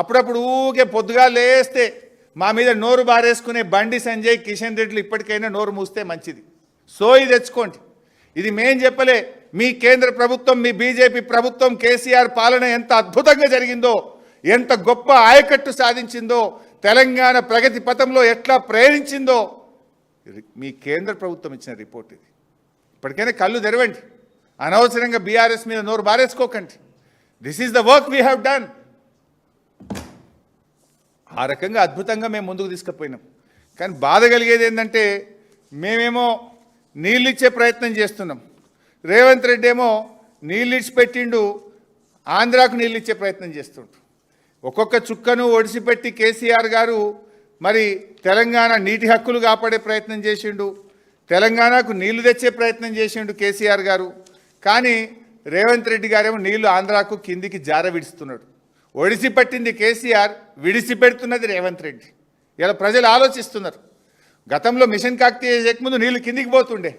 అప్పుడప్పుడు ఊకే పొద్దుగా లేస్తే మా మీద నోరు బారేసుకునే బండి సంజయ్ కిషన్ రెడ్డిలు ఇప్పటికైనా నోరు మూస్తే మంచిది. సోయి తెచ్చుకోండి. ఇది మేం చెప్పలే, మీ కేంద్ర ప్రభుత్వం, మీ బీజేపీ ప్రభుత్వం కేసీఆర్ పాలన ఎంత అద్భుతంగా జరిగిందో, ఎంత గొప్ప ఆయకట్టు సాధించిందో, తెలంగాణ ప్రగతి పథంలో ఎట్లా ప్రయాణించిందో మీ కేంద్ర ప్రభుత్వం ఇచ్చిన రిపోర్ట్ ఇది. ఇప్పటికైనా కళ్ళు తెరవండి. అనవసరంగా బీఆర్ఎస్ మీద నోరు బారేసుకోకండి. This is the work we have done. ఆ రకంగా అద్భుతంగా మేము ముందుకు తీసుకుపోయినాం. కానీ బాధ కలిగేది ఏంటంటే మేమేమో నీళ్ళు ఇచ్చే ప్రయత్నం చేస్తున్నాం, రేవంత్ రెడ్డి ఏమో నీళ్ళు ఇచ్చిపెట్టిండు, ఆంధ్రాకు నీళ్ళు ఇచ్చే ప్రయత్నం చేస్తుండ్రు. ఒక్కొక్క చుక్కను ఒడిసిపెట్టి కేసీఆర్ గారు మరి తెలంగాణ నీటి హక్కులు కాపాడే ప్రయత్నం చేసిండు, తెలంగాణకు నీళ్లు తెచ్చే ప్రయత్నం చేసిండు కేసీఆర్ గారు. కానీ రేవంత్ రెడ్డి గారేమో నీళ్లు ఆంధ్రాకు కిందికి జార విడుస్తున్నాడు. ఒడిసిపెట్టింది కేసీఆర్, విడిసిపెడుతున్నది రేవంత్ రెడ్డి. ఇలా ప్రజలు ఆలోచిస్తున్నారు. గతంలో మిషన్ కాకతీయ చేయకముందు నీళ్లు కిందికి పోతుండే,